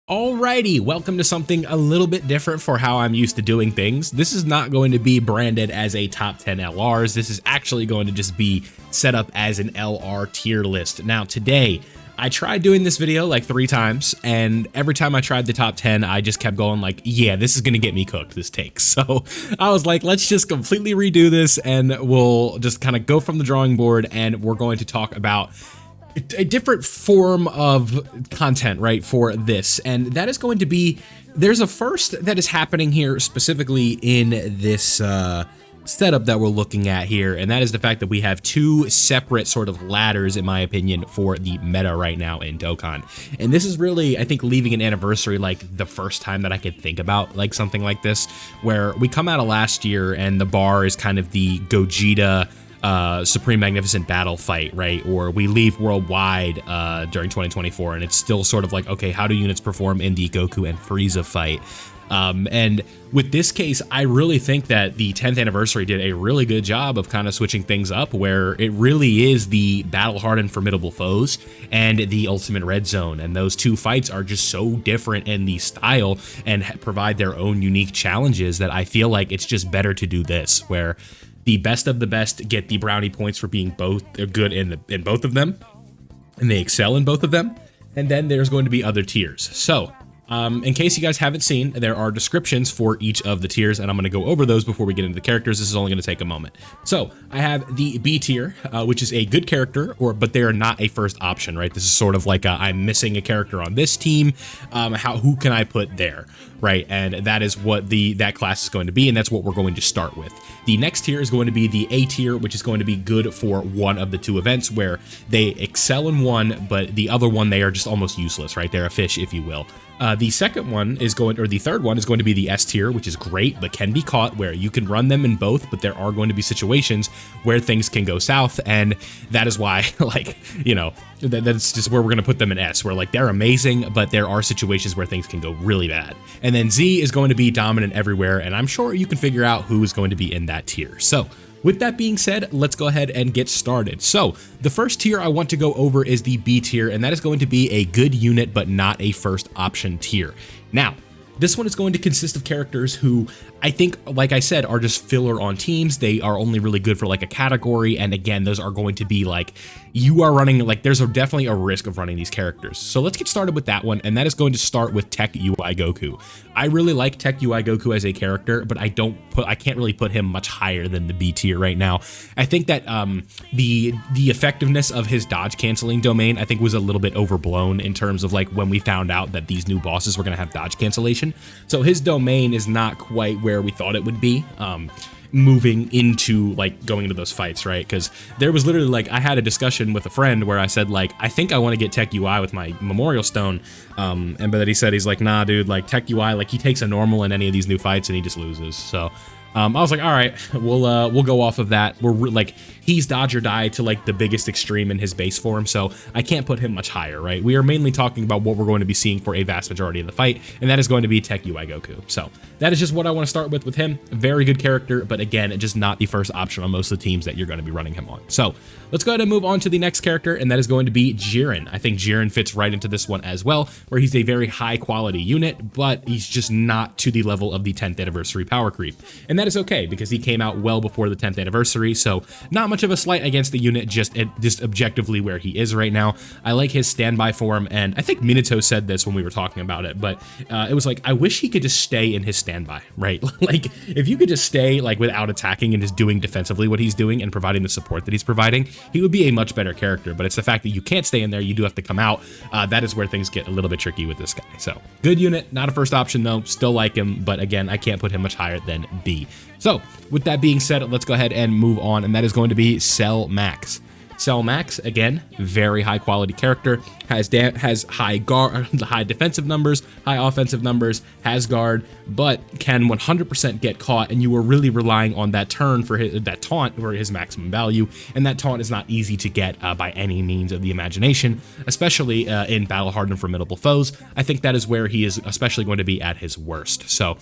Alrighty, welcome to something a little bit different for how I'm used to doing things. This is not going to be branded as a top 10 LRs. This is actually going to just be set up as an LR tier list. Now today, I tried doing this video like 3 times, and every time I tried the top 10, I just kept going like, yeah, this is gonna get me cooked, this take. So I was like, let's just completely redo this and we'll just kind of go from the drawing board, and we're going to talk about a different form of content, right, for this. And that is going to be, there's a first that is happening here specifically in this setup that we're looking at here, and that is the fact that we have 2 separate sort of ladders, in my opinion, for the meta right now in Dokkan. And this is really, I think, leaving an anniversary like the first time that I could think about like something like this, where we come out of last year and the bar is kind of the Gogeta Supreme Magnificent Battle fight, right? Or we leave worldwide during 2024, and it's still sort of like, okay, how do units perform in the Goku and Frieza fight? And with this case, I really think that the 10th anniversary did a really good job of kind of switching things up, where it really is the battle-hardened formidable foes and the ultimate red zone. And those 2 fights are just so different in the style and provide their own unique challenges that I feel like it's just better to do this, where the best of the best get the brownie points for being both good in both of them, and they excel in both of them. And then there's going to be other tiers. So in case you guys haven't seen, there are descriptions for each of the tiers, and I'm going to go over those before we get into the characters. This is only going to take a moment. So I have the B tier, which is a good character, but they are not a first option, right? This is sort of like I'm missing a character on this team. Who can I put there, right? And that is what that class is going to be, and that's what we're going to start with. The next tier is going to be the A tier, which is going to be good for one of the 2 events, where they excel in one, but the other one they are just almost useless, right? They're a fish, if you will. The second one is the third one is going to be the S tier, which is great, but can be caught, where you can run them in both, but there are going to be situations where things can go south, and that is why, like, you know, that's just where we're going to put them in S, where like they're amazing, but there are situations where things can go really bad. And then Z is going to be dominant everywhere, and I'm sure you can figure out who is going to be in that tier. So with that being said, let's go ahead and get started. So the first tier I want to go over is the B tier, and that is going to be a good unit, but not a first option tier. Now, this one is going to consist of characters who I think, like I said, are just filler on teams. They are only really good for like a category, and again, those are going to be like, you are running, like there's definitely a risk of running these characters. So let's get started with that one, and that is going to start with Tech UI Goku. I really like Tech UI Goku as a character, but I can't really put him much higher than the B tier right now. I think that the effectiveness of his dodge canceling domain, I think, was a little bit overblown in terms of like when we found out that these new bosses were going to have dodge cancellation. So his domain is not quite where we thought it would be. Moving into like going into those fights, right? Because there was literally like, I had a discussion with a friend where I said like, I think I want to get Tech UI with my Memorial Stone, and but then he said, he's like, nah dude, like Tech UI, like he takes a normal in any of these new fights and he just loses. So I was like, all right, we'll go off of that. We're like, he's dodge or die to like the biggest extreme in his base form, so I can't put him much higher, right? We are mainly talking about what we're going to be seeing for a vast majority of the fight, and that is going to be Tech UI Goku. So that is just what I want to start with him. Very good character, but again, just not the first option on most of the teams that you're going to be running him on. So let's go ahead and move on to the next character, and that is going to be Jiren. I think Jiren fits right into this one as well, where he's a very high quality unit, but he's just not to the level of the 10th anniversary power creep. And that is okay, because he came out well before the 10th anniversary, so not much of a slight against the unit, just objectively where he is right now. I like his standby form, and I think Minato said this when we were talking about it, but it was like, I wish he could just stay in his standby, right? Like, if you could just stay like without attacking and just doing defensively what he's doing and providing the support that he's providing, he would be a much better character. But it's the fact that you can't stay in there, you do have to come out. That is where things get a little bit tricky with this guy. So good unit, not a first option though, still like him, but again, I can't put him much higher than B. So with that being said, let's go ahead and move on, and that is going to be Cell Max. Cell Max, again, very high quality character, has high defensive numbers, high offensive numbers, has guard, but can 100% get caught, and you are really relying on that turn for that taunt for his maximum value, and that taunt is not easy to get by any means of the imagination, especially in battle-hardened formidable foes. I think that is where he is especially going to be at his worst. So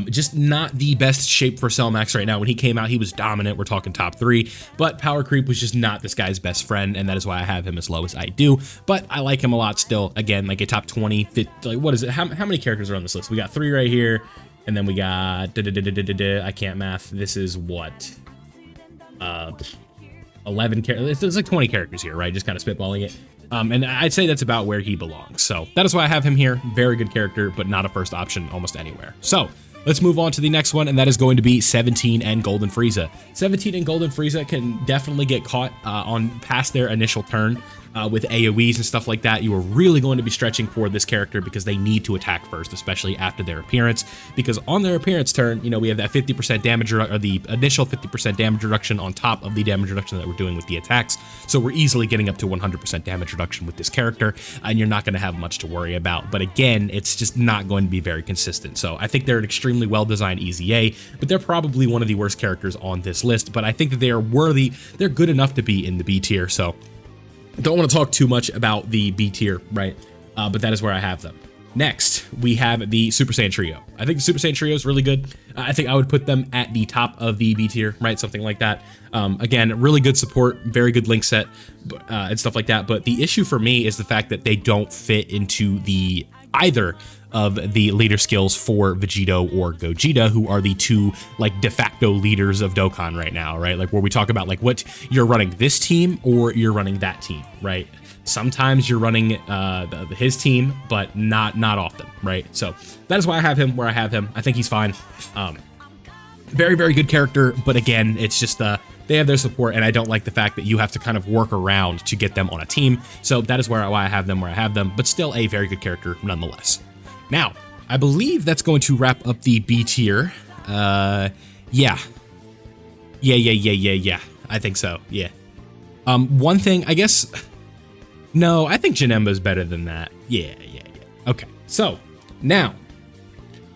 Just not the best shape for Cell Max right now. When he came out, he was dominant. We're talking top 3, but power creep was just not this guy's best friend, and that is why I have him as low as I do. But I like him a lot still. Again, like a top 20, 50, like what is it? How many characters are on this list? We got 3 right here, and then we got I can't math. This is what 11 characters. There's like 20 characters here, right? Just kind of spitballing it. And I'd say that's about where he belongs. So that is why I have him here. Very good character, but not a first option almost anywhere. So let's move on to the next one, and that is going to be 17 and Golden Frieza. 17 and Golden Frieza can definitely get caught on past their initial turn with AoEs and stuff like that. You are really going to be stretching for this character because they need to attack first, especially after their appearance. Because on their appearance turn, you know, we have that 50% damage, or the initial 50% damage reduction on top of the damage reduction that we're doing with the attacks. So we're easily getting up to 100% damage reduction with this character, and you're not going to have much to worry about. But again, it's just not going to be very consistent. So I think they're an extremely well-designed easy A, but they're probably one of the worst characters on this list. But I think that they are worthy. They're good enough to be in the B tier. So don't want to talk too much about the B tier, right? But that is where I have them. Next, we have the Super Saiyan Trio. I think the Super Saiyan Trio is really good. I think I would put them at the top of the B tier, right? Something like that. Again, really good support, very good link set, and stuff like that. But the issue for me is the fact that they don't fit into either of the leader skills for Vegito or Gogeta, who are the 2 like de facto leaders of Dokkan right now, right? Like where we talk about like what you're running this team or you're running that team, right? Sometimes you're running his team, but not often, right? So that is why I have him where I have him. I think he's fine. Very, very good character, but again, it's just they have their support, and I don't like the fact that you have to kind of work around to get them on a team. So that is why I have them where I have them, but still a very good character nonetheless. Now, I believe that's going to wrap up the B tier. Yeah. I think so. Yeah. One thing, I guess. No, I think Janemba's better than that. Yeah. Okay. So now,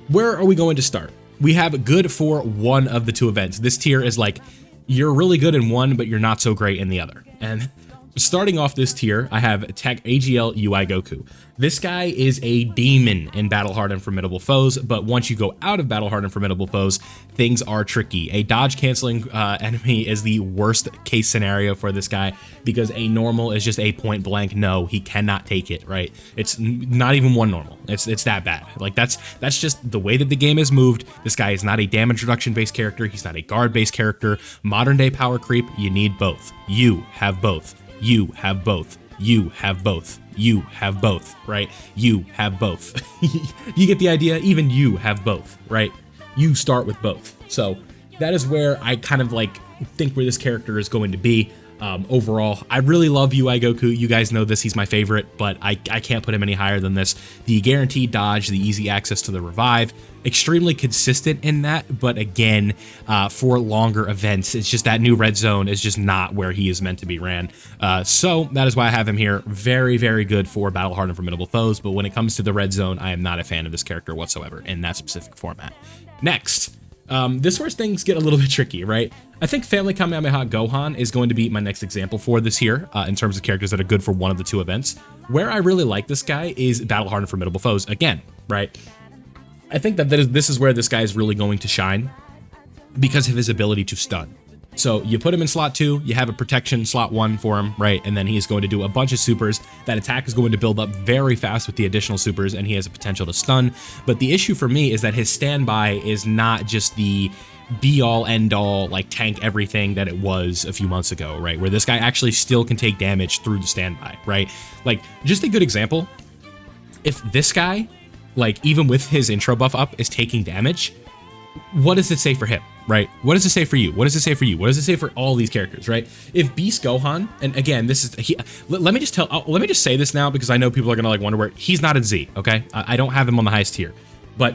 where are we going to start? We have good for one of the 2 events. This tier is like, you're really good in one, but you're not so great in the other. And starting off this tier, I have Tech AGL UI Goku. This guy is a demon in battle-hardened formidable foes, but once you go out of battle-hardened formidable foes, things are tricky. A dodge-canceling enemy is the worst case scenario for this guy because a normal is just a point-blank no, he cannot take it, right? It's not even one normal. It's that bad. Like that's just the way that the game is moved. This guy is not a damage reduction-based character. He's not a guard-based character. Modern-day power creep, you need both. You have both. You have both. You have both. You have both, right? You have both. You get the idea? Even you have both, right? You start with both. So that is where I kind of like think where this character is going to be. Overall, I really love UI Goku. You guys know this, he's my favorite, but I can't put him any higher than this. The guaranteed dodge, the easy access to the revive, extremely consistent in that, but again, for longer events, it's just that new red zone is just not where he is meant to be ran. So that is why I have him here. Very, very good for battle-hardened formidable foes, but when it comes to the red zone, I am not a fan of this character whatsoever in that specific format. Next. This is where things get a little bit tricky, right? I think Family Kamehameha Gohan is going to be my next example for this here, in terms of characters that are good for one of the 2 events. Where I really like this guy is battle-hardened formidable foes again, right? I think that this is where this guy is really going to shine because of his ability to stun. So you put him in slot 2, you have a protection slot 1 for him, right? And then he's going to do a bunch of supers. That attack is going to build up very fast with the additional supers, and he has a potential to stun. But the issue for me is that his standby is not just the be-all, end-all, like tank everything that it was a few months ago, right? Where this guy actually still can take damage through the standby, right? Like, just a good example, if this guy, like, even with his intro buff up, is taking damage, what does it say for him, right? What does it say for you? What does it say for you? What does it say for all these characters, right? If Beast Gohan, and again, this is, let me just say this now because I know people are gonna like wonder where, he's not in Z, okay? I don't have him on the highest tier, but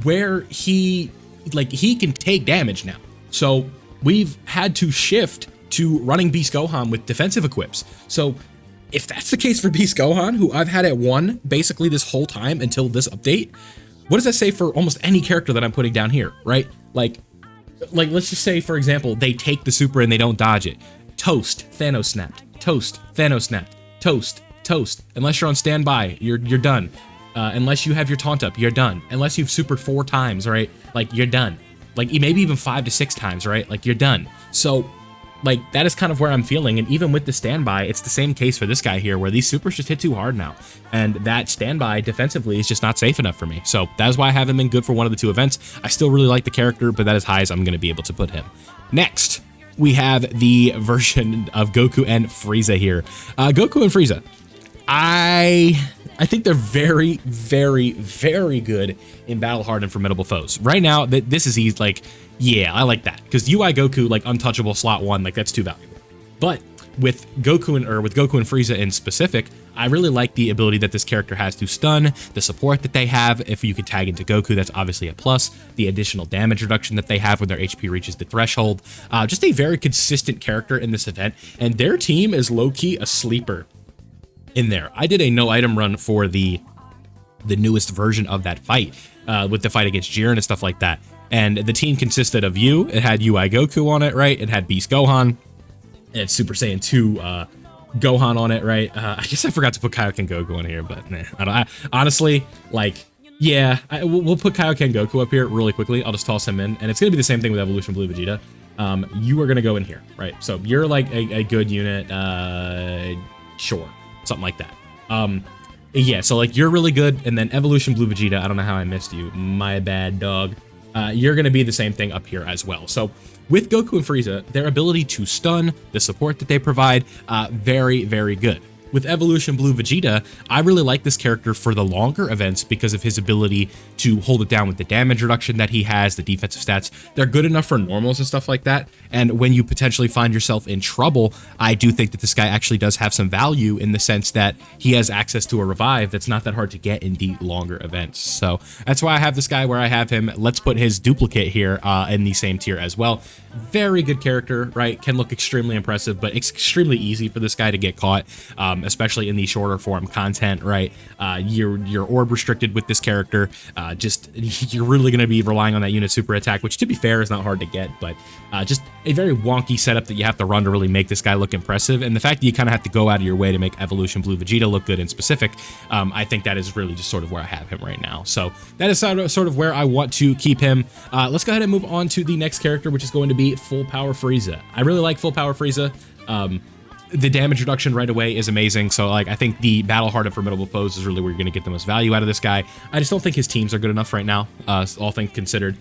where he can take damage now. So we've had to shift to running Beast Gohan with defensive equips. So if that's the case for Beast Gohan, who I've had at 1 basically this whole time until this update, what does that say for almost any character that I'm putting down here, right? Like let's just say, for example, they take the super and they don't dodge it. Toast, Thanos snapped. Toast, Thanos snapped. Toast, toast. Unless you're on standby, you're done. Unless you have your taunt up, you're done. Unless you've supered 4 times, right? Like, you're done. Like, maybe even 5 to 6 times, right? Like, you're done. So, like, that is kind of where I'm feeling. And even with the standby, it's the same case for this guy here, where these supers just hit too hard now. And that standby defensively is just not safe enough for me. So that is why I have him in good for one of the 2 events. I still really like the character, but that is high as I'm going to be able to put him. Next, we have the version of Goku and Frieza here. Goku and Frieza. I think they're very, very, very good in battle-hardened formidable foes. Right now, this is easy. Like, yeah, I like that, because UI Goku, like, untouchable slot 1, like, that's too valuable. But with Goku and Frieza in specific, I really like the ability that this character has to stun, the support that they have. If you could tag into Goku, that's obviously a plus. The additional damage reduction that they have when their HP reaches the threshold. Just a very consistent character in this event, and their team is low-key a sleeper in there. I did a no item run for the newest version of that fight, with the fight against Jiren and stuff like that. And the team consisted of you. It had UI Goku on it, right? It had Beast Gohan. It had Super Saiyan 2 Gohan on it, right? I guess I forgot to put Kaioken Goku on here, but nah. Honestly, like, yeah, we'll put Kaioken Goku up here really quickly. I'll just toss him in, and it's gonna be the same thing with Evolution Blue Vegeta. You are gonna go in here, right? So you're like a good unit, sure. Something like that. Yeah, so like you're really good, and then Evolution Blue Vegeta, I don't know how I missed you. My bad, dog. You're going to be the same thing up here as well. So with Goku and Frieza, their ability to stun, the support that they provide, very, very good. With Evolution Blue Vegeta, I really like this character for the longer events because of his ability to hold it down with the damage reduction that he has, the defensive stats. They're good enough for normals and stuff like that. And when you potentially find yourself in trouble, I do think that this guy actually does have some value in the sense that he has access to a revive that's not that hard to get in the longer events. So that's why I have this guy where I have him. Let's put his duplicate here in the same tier as well. Very good character, right? Can look extremely impressive, but it's extremely easy for this guy to get caught. Especially in the shorter form content, right? You're orb restricted with this character. Just you're really going to be relying on that unit super attack, which to be fair is not hard to get, but just a very wonky setup that you have to run to really make this guy look impressive. And the fact that you kind of have to go out of your way to make Evolution Blue Vegeta look good in specific, I think that is really just sort of where I have him right now. So that is sort of where I want to keep him. Let's go ahead and move on to the next character, which is going to be Full Power Frieza. I really like Full Power Frieza. The damage reduction right away is amazing. So like I think the battle hardened formidable foes is really where you're going to get the most value out of this guy. I just don't think his teams are good enough right now, all things considered,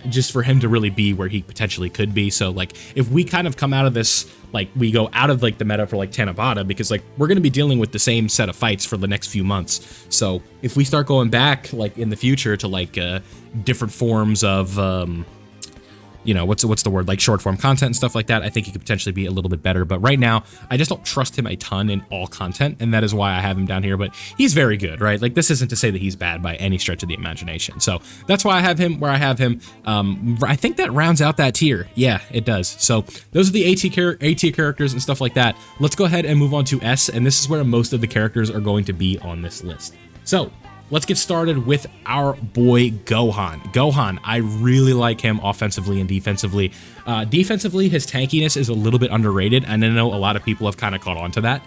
just for him to really be where he potentially could be. So like if we kind of come out of this, like we go out of like the meta for like Tanabata, because like we're going to be dealing with the same set of fights for the next few months. So if we start going back like in the future to like different forms of you know, what's the word, like short form content and stuff like that, I think he could potentially be a little bit better. But right now, I just don't trust him a ton in all content, and that is why I have him down here. But he's very good, right? Like this isn't to say that he's bad by any stretch of the imagination. So that's why I have him where I have him. I think that rounds out that tier. Yeah, it does. So those are the A tier characters and stuff like that. Let's go ahead and move on to S, and this is where most of the characters are going to be on this list. So let's get started with our boy Gohan. Gohan, I really like him offensively and defensively. Defensively, his tankiness is a little bit underrated, and I know a lot of people have kind of caught on to that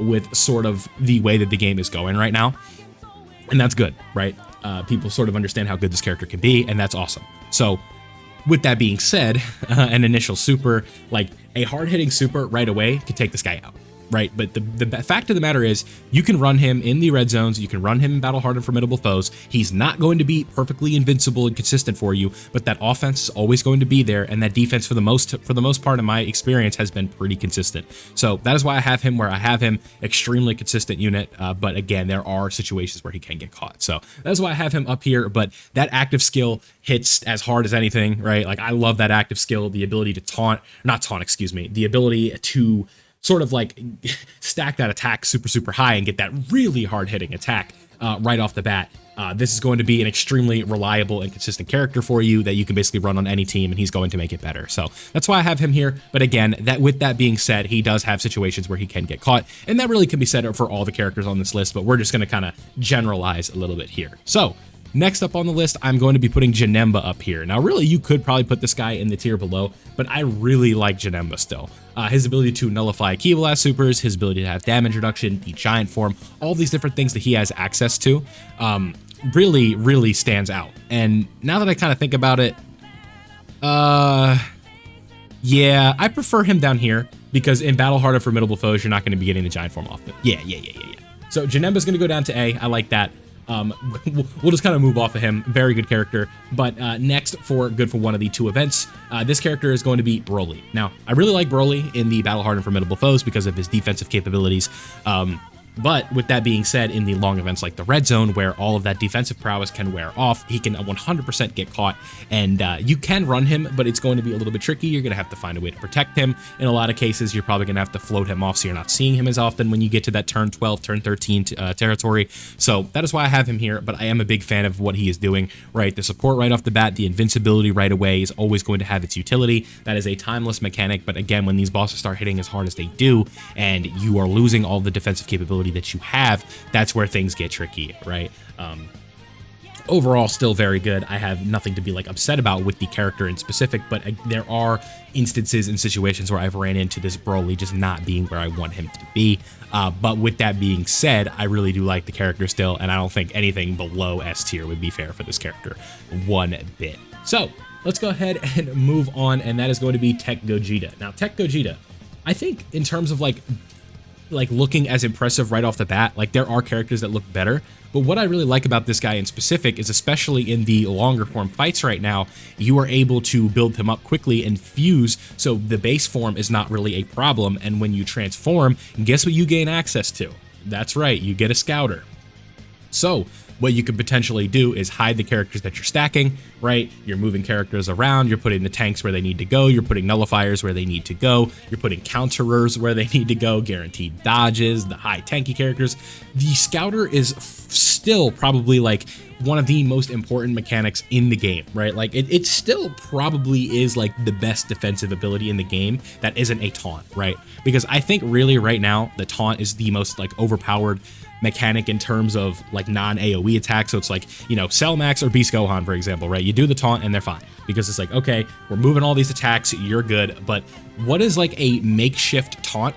with sort of the way that the game is going right now. And that's good, right? People sort of understand how good this character can be, and that's awesome. So with that being said, an initial super, like a hard-hitting super right away could take this guy out. Right, but the fact of the matter is you can run him in the red zones, you can run him in battle hardened formidable foes. He's not going to be perfectly invincible and consistent for you, but that offense is always going to be there, and that defense for the most part in my experience has been pretty consistent. So that is why I have him where I have him. Extremely consistent unit, but again, there are situations where he can get caught. So that's why I have him up here, but that active skill hits as hard as anything, right? Like I love that active skill, the ability to the ability to sort of like stack that attack super high and get that really hard hitting attack right off the bat. This is going to be an extremely reliable and consistent character for you that you can basically run on any team, and he's going to make it better. So that's why I have him here. But again, with that being said, he does have situations where he can get caught, and that really can be said for all the characters on this list, but we're just going to kind of generalize a little bit here. So Next up on the list, I'm going to be putting Janemba up here. Now, really, you could probably put this guy in the tier below, but I really like Janemba still. His ability to nullify Ki Blast supers, his ability to have damage reduction, the giant form, all these different things that he has access to, really stands out. And now that I kind of think about it, yeah, I prefer him down here because in Battle Hard of Formidable Foes, you're not going to be getting the giant form often. Yeah. So Janemba's going to go down to A. I like that. We'll just kind of move off of him. Very good character. But next, for good for one of the two events, this character is going to be Broly. Now, I really like Broly in the Battle Hard and Formidable Foes because of his defensive capabilities. But with that being said, in the long events like the Red Zone, where all of that defensive prowess can wear off, he can 100% get caught, and you can run him, but it's going to be a little bit tricky. You're going to have to find a way to protect him. In a lot of cases, you're probably going to have to float him off so you're not seeing him as often when you get to that turn 12, turn 13 territory. So that is why I have him here, but I am a big fan of what he is doing, right? The support right off the bat, the invincibility right away is always going to have its utility. That is a timeless mechanic, but again, when these bosses start hitting as hard as they do, and you are losing all the defensive capability that you have, that's where things get tricky, right? Overall, still very good. I have nothing to be like upset about with the character in specific, but there are instances and situations where I've ran into this Broly just not being where I want him to be. But with that being said, I really do like the character still, and I don't think anything below S tier would be fair for this character one bit. So let's go ahead and move on, and that is going to be Tech Gogeta. Now, Tech Gogeta, I think in terms of like looking as impressive right off the bat, like there are characters that look better, but what I really like about this guy in specific is, especially in the longer form fights right now, you are able to build him up quickly and fuse, so the base form is not really a problem, and when you transform, guess what you gain access to? That's right, you get a scouter. So what you could potentially do is hide the characters that you're stacking, right? You're moving characters around, you're putting the tanks where they need to go, you're putting nullifiers where they need to go, you're putting counterers where they need to go, guaranteed dodges, the high tanky characters. The scouter is still probably like one of the most important mechanics in the game, right? Like it still probably is like the best defensive ability in the game that isn't a taunt, right? Because I think really right now, the taunt is the most like overpowered mechanic in terms of like non-AoE attacks. So it's like, you know, Cell Max or Beast Gohan, for example, right? You do the taunt and they're fine because it's like, okay, we're moving all these attacks, you're good. But what is like a makeshift taunt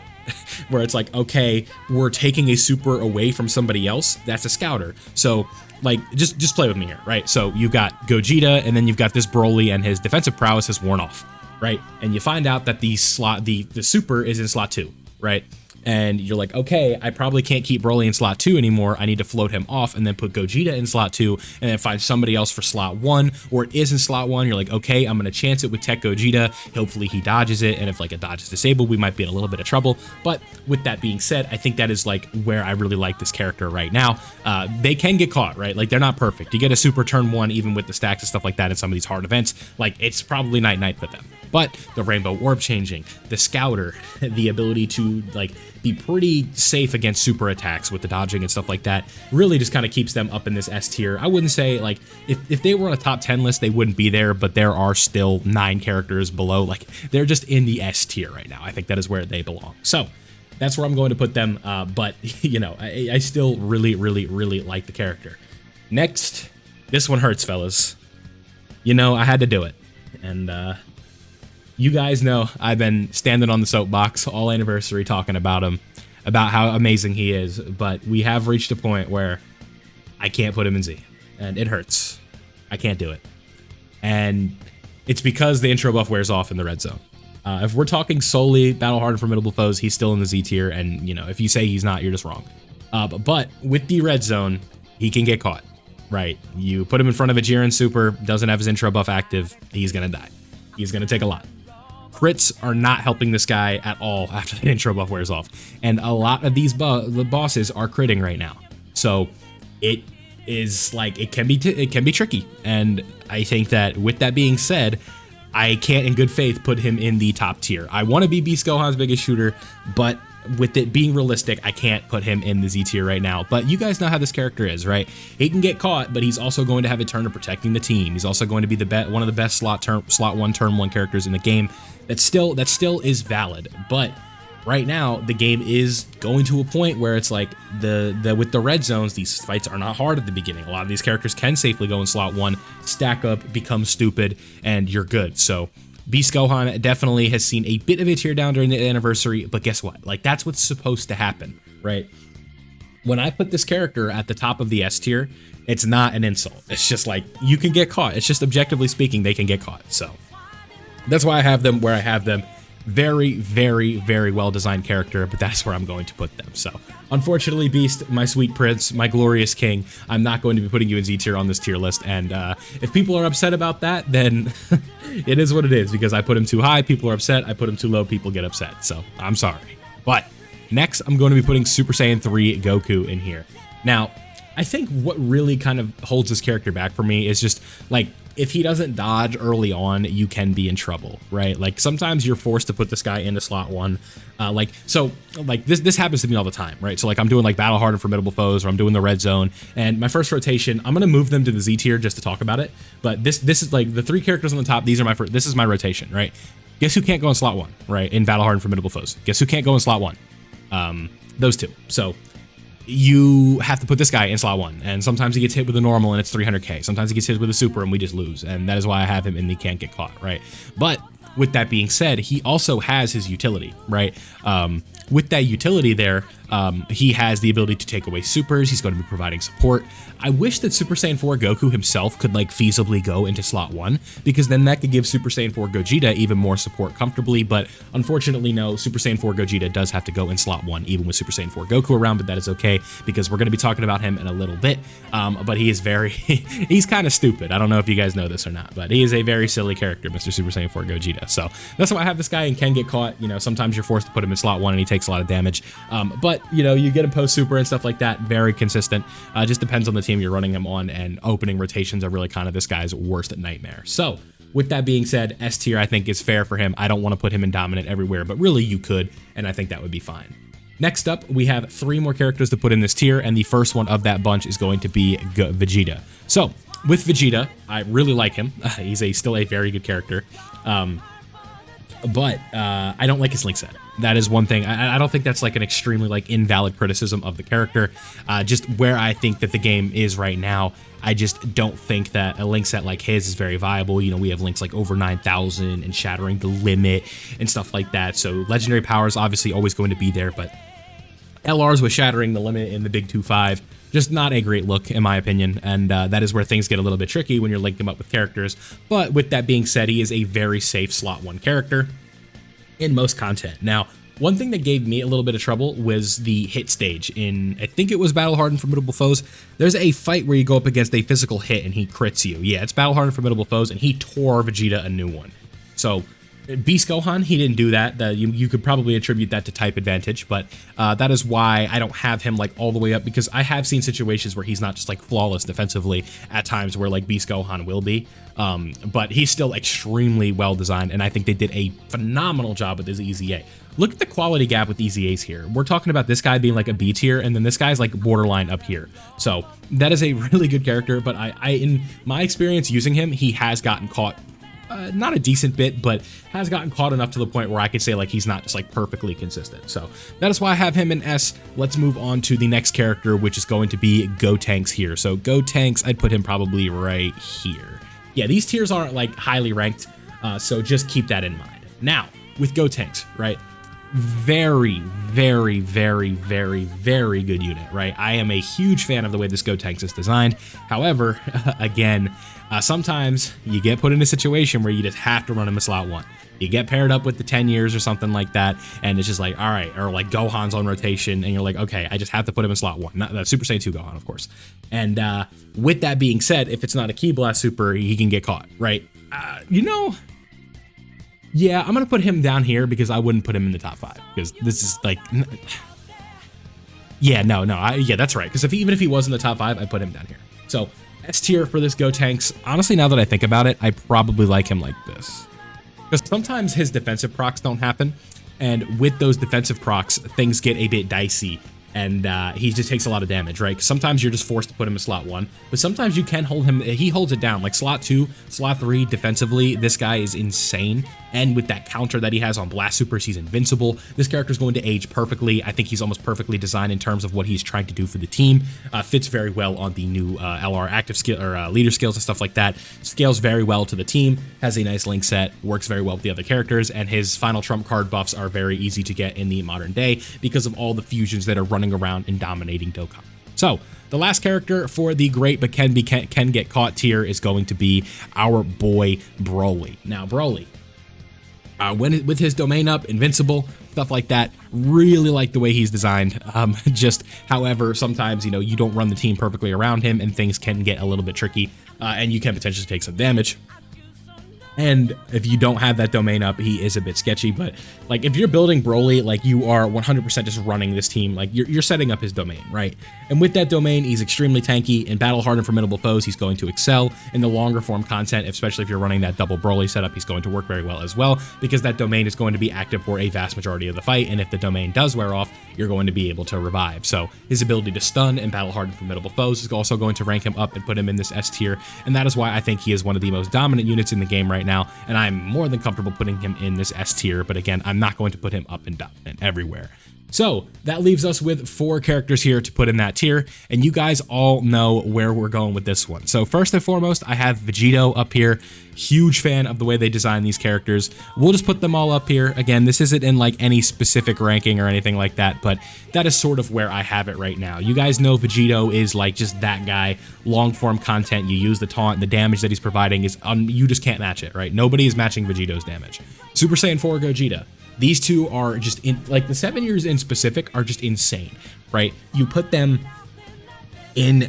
where it's like, okay, we're taking a super away from somebody else? That's a scouter. So like, just play with me here, right? So you've got Gogeta, and then you've got this Broly, and his defensive prowess has worn off, right? And you find out that the super is in slot 2, right? And you're like, okay, I probably can't keep Broly in slot 2 anymore. I need to float him off and then put Gogeta in slot 2 and then find somebody else for slot 1, or it is in slot 1. You're like, okay, I'm going to chance it with Tech Gogeta. Hopefully he dodges it. And if like a dodge is disabled, we might be in a little bit of trouble. But with that being said, I think that is like where I really like this character right now. They can get caught, right? Like they're not perfect. You get a super turn 1, even with the stacks and stuff like that in some of these hard events. Like it's probably night-night for them. But the rainbow orb changing, the scouter, the ability to like be pretty safe against super attacks with the dodging and stuff like that, really just kind of keeps them up in this S tier. I wouldn't say like if they were on a top 10 list, they wouldn't be there, but there are still 9 characters below. Like they're just in the S tier right now. I think that is where they belong. So that's where I'm going to put them. But you know, I still really like the character. Next, this one hurts, fellas. You know, I had to do it. And you guys know I've been standing on the soapbox all anniversary talking about him, about how amazing he is, but we have reached a point where I can't put him in Z, and it hurts. I can't do it. And it's because the intro buff wears off in the red zone. If we're talking solely Battle Hard and Formidable Foes, he's still in the Z tier, and you know, if you say he's not, you're just wrong. But with the red zone, he can get caught, right? You put him in front of a Jiren super, doesn't have his intro buff active, he's gonna die. He's gonna take a lot. Crits are not helping this guy at all after the intro buff wears off, and a lot of these the bosses are critting right now. So it is like it can be tricky, and I think that with that being said, I can't in good faith put him in the top tier. I want to be Beast Gohan's biggest shooter, but with it being realistic, I can't put him in the Z tier right now. But you guys know how this character is, right? He can get caught, but he's also going to have a turn of protecting the team. He's also going to be one of the best slot 1 turn 1 characters in the game. That still is valid. But right now the game is going to a point where it's like with the red zones, these fights are not hard at the beginning. A lot of these characters can safely go in slot 1, stack up, become stupid, and you're good. So Beast Gohan definitely has seen a bit of a tear down during the anniversary, but guess what? Like, that's what's supposed to happen, right? When I put this character at the top of the S tier, it's not an insult. It's just like, you can get caught. It's just objectively speaking, they can get caught. So that's why I have them where I have them. Very, very, very well-designed character, but that's where I'm going to put them. So, unfortunately, Beast, my sweet prince, my glorious king, I'm not going to be putting you in Z tier on this tier list, and if people are upset about that, then it is what it is, because I put him too high, people are upset, I put him too low, people get upset, so I'm sorry. But next, I'm going to be putting Super Saiyan 3 Goku in here. Now, I think what really kind of holds this character back for me is just, like, if he doesn't dodge early on, you can be in trouble, right? Like, sometimes you're forced to put this guy into slot 1. This happens to me all the time, right? So, like, I'm doing, like, Battle Hard and Formidable Foes, or I'm doing the Red Zone, and my first rotation, I'm going to move them to the Z tier just to talk about it, but this is, like, the 3 characters on the top, these are this is my rotation, right? Guess who can't go in slot 1, right? In Battle Hard and Formidable Foes. Guess who can't go in slot 1? Those 2. So you have to put this guy in slot 1, and sometimes he gets hit with a normal and it's 300k. Sometimes he gets hit with a super and we just lose, and that is why I have him in the can't get caught, right? But with that being said, he also has his utility, right? With that utility there, he has the ability to take away supers. He's going to be providing support. I wish that Super Saiyan 4 Goku himself could, like, feasibly go into slot 1, because then that could give Super Saiyan 4 Gogeta even more support comfortably, but unfortunately, no, Super Saiyan 4 Gogeta does have to go in slot 1, even with Super Saiyan 4 Goku around, but that is okay, because we're going to be talking about him in a little bit, but he is he's kind of stupid. I don't know if you guys know this or not, but he is a very silly character, Mr. Super Saiyan 4 Gogeta, so that's why I have this guy and can get caught. You know, sometimes you're forced to put him in slot 1 and he takes a lot of damage, but, you know, you get him post super and stuff like that, very consistent. Just depends on the team you're running him on, and opening rotations are really kind of this guy's worst nightmare. So with that being said, S tier I think is fair for him. I don't want to put him in dominant everywhere, but really you could, and I think that would be fine. Next up, we have 3 more characters to put in this tier, and the first one of that bunch is going to be Vegeta. So with Vegeta, I really like him. He's still a very good character. But I don't like his link set. That is one thing. I don't think that's like an extremely like invalid criticism of the character. Just where I think that the game is right now, I just don't think that a link set like his is very viable. You know, we have links like over 9,000 and shattering the limit and stuff like that. So legendary power is obviously always going to be there, but LRs with shattering the limit in the big 2-5, just not a great look in my opinion, and that is where things get a little bit tricky when you're linking them up with characters. But with that being said, he is a very safe slot 1 character in most content. Now, one thing that gave me a little bit of trouble was the hit stage in, I think it was Battle Hard and Formidable Foes. There's a fight where you go up against a physical hit and he crits you. Yeah, it's Battle Hard and Formidable Foes, and he tore Vegeta a new one. So Beast Gohan, he didn't do that. You could probably attribute that to type advantage, but that is why I don't have him like all the way up, because I have seen situations where he's not just like flawless defensively at times where like Beast Gohan will be, but he's still extremely well designed, and I think they did a phenomenal job with his EZA. Look at the quality gap with EZAs here. We're talking about this guy being like a B tier, and then this guy's like borderline up here. So that is a really good character, but I in my experience using him, he has gotten caught not a decent bit, but has gotten caught enough to the point where I could say like he's not just like perfectly consistent. So that is why I have him in S. Let's move on to the next character, which is going to be Gotenks here. So Gotenks, I'd put him probably right here. Yeah, these tiers aren't like highly ranked, so just keep that in mind. Now, with Gotenks, right? Very, very, very, very, very good unit, right? I am a huge fan of the way this Gotenks is designed. However, again, sometimes you get put in a situation where you just have to run him a slot 1. You get paired up with the 10 years or something like that, and it's just like, all right, or like Gohan's on rotation, and you're like, okay, I just have to put him in slot 1. Not Super Saiyan 2 Gohan, of course. And with that being said, if it's not a Ki Blast super, he can get caught, right? You know, yeah, I'm going to put him down here because I wouldn't put him in the top 5, because this is like, yeah, yeah, that's right. Because even if he was in the top 5, I'd put him down here. So S tier for this Gotenks. Honestly, now that I think about it, I probably like him like this, because sometimes his defensive procs don't happen, and with those defensive procs, things get a bit dicey, and he just takes a lot of damage, right? 'Cause sometimes you're just forced to put him in slot 1, but sometimes you can hold him. He holds it down, like slot 2, slot 3 defensively. This guy is insane. and with that counter that he has on Blast Supers, he's invincible. This character is going to age perfectly. I think he's almost perfectly designed in terms of what he's trying to do for the team. Fits very well on the new LR active skill or leader skills and stuff like that. Scales very well to the team, has a nice link set, works very well with the other characters, and his final trump card buffs are very easy to get in the modern day because of all the fusions that are running around and dominating Dokkan. So the last character for the great but can get caught tier is going to be our boy Broly. Now Broly, with his domain up, invincible, stuff like that, really like the way he's designed. Just, however, sometimes, you know, you don't run the team perfectly around him and things can get a little bit tricky, and you can potentially take some damage. And if you don't have that domain up, he is a bit sketchy. But like if you're building Broly, like you are 100% just running this team, like you're setting up his domain, right? And with that domain, he's extremely tanky. In battle hard and formidable foes, he's going to excel. In the longer form content, especially if you're running that double Broly setup, he's going to work very well as well, because that domain is going to be active for a vast majority of the fight. And if the domain does wear off, you're going to be able to revive. So his ability to stun in battle hard and formidable foes is also going to rank him up and put him in this S tier. And that is why I think he is one of the most dominant units in the game right now. And I'm more than comfortable putting him in this S tier, but again, I'm not going to put him up and down and everywhere. So that leaves us with 4 characters here to put in that tier, and you guys all know where we're going with this one. So first and foremost, I have Vegito up here. Huge fan of the way they design these characters. We'll just put them all up here. Again, this isn't in like any specific ranking or anything like that, but that is sort of where I have it right now. You guys know Vegito is like just that guy. Long form content, you use the taunt, the damage that he's providing is you just can't match it, right? Nobody is matching Vegito's damage. Super Saiyan 4 Gogeta. These two are just like the 7 years in specific are just insane, right? You put them in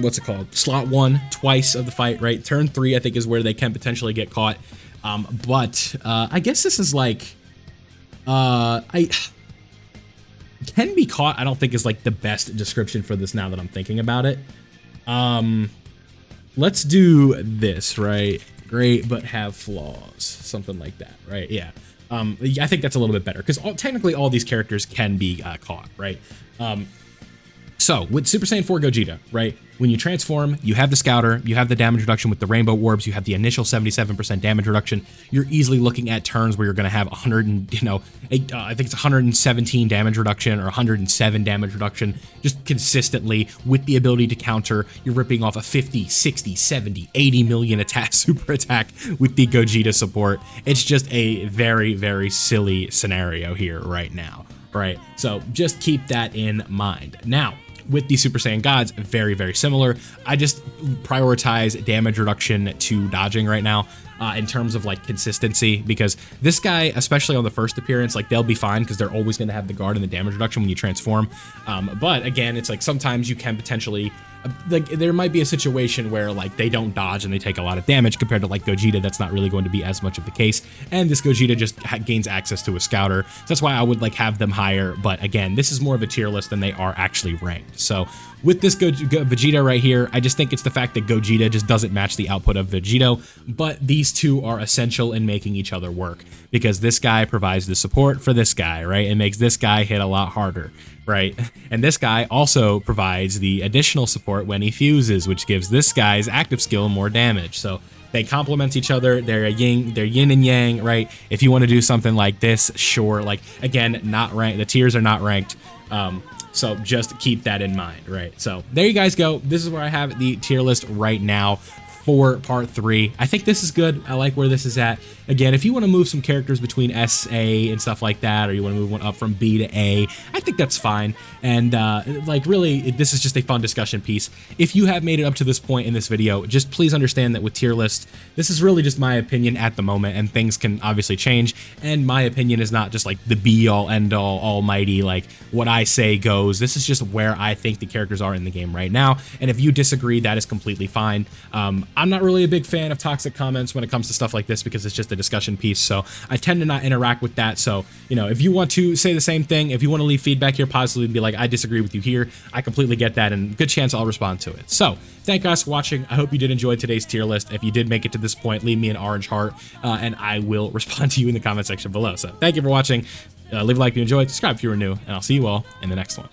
what's it called? Slot 1 twice of the fight, right? Turn 3, I think, is where they can potentially get caught. But I guess this is like, I can be caught, I don't think is like the best description for this now that I'm thinking about it. Let's do this, right? Great, but have flaws, something like that, right? Yeah, I think that's a little bit better because technically all these characters can be caught, right? So with Super Saiyan 4 Gogeta, right? When you transform, you have the Scouter, you have the damage reduction with the Rainbow Orbs, you have the initial 77% damage reduction. You're easily looking at turns where you're going to have 100 and, I think it's 117 damage reduction or 107 damage reduction, just consistently with the ability to counter. You're ripping off a 50, 60, 70, 80 million attack, super attack with the Gogeta support. It's just a very, very silly scenario here right now, right? So just keep that in mind. Now, with the Super Saiyan Gods, very, very similar. I just prioritize damage reduction to dodging right now in terms of like consistency, because this guy, especially on the first appearance, like they'll be fine because they're always going to have the guard and the damage reduction when you transform. But again, it's like sometimes you can potentially, like there might be a situation where like they don't dodge and they take a lot of damage compared to like Gogeta. That's not really going to be as much of the case, and this Gogeta just gains access to a Scouter. So that's why I would like have them higher, but again, this is more of a tier list than they are actually ranked. So with this Vegeta right here, I just think it's the fact that Gogeta just doesn't match the output of Vegito, but these two are essential in making each other work, because this guy provides the support for this guy, right? It makes this guy hit a lot harder, right? And this guy also provides the additional support when he fuses, which gives this guy's active skill more damage. So they complement each other. They're yin and yang, right? If you want to do something like this, sure. Like again, not ranked. The tiers are not ranked. So just keep that in mind, right? So there you guys go. This is where I have the tier list right now for part 3. I think this is good. I like where this is at. Again, if you want to move some characters between S, A, and stuff like that, or you want to move one up from B to A, I think that's fine. And like really, this is just a fun discussion piece. If you have made it up to this point in this video, just please understand that with tier lists, this is really just my opinion at the moment, and things can obviously change. And my opinion is not just like the be-all, end-all, almighty, like what I say goes. This is just where I think the characters are in the game right now. And if you disagree, that is completely fine. I'm not really a big fan of toxic comments when it comes to stuff like this, because it's just a discussion piece, so I tend to not interact with that. So, you know, if you want to say the same thing, if you want to leave feedback here positively and be like, I disagree with you here, I completely get that, and good chance I'll respond to it. So, thank you guys for watching. I hope you did enjoy today's tier list. If you did make it to this point, leave me an orange heart, and I will respond to you in the comment section below. So, thank you for watching. Leave a like if you enjoyed, subscribe if you were new, and I'll see you all in the next one.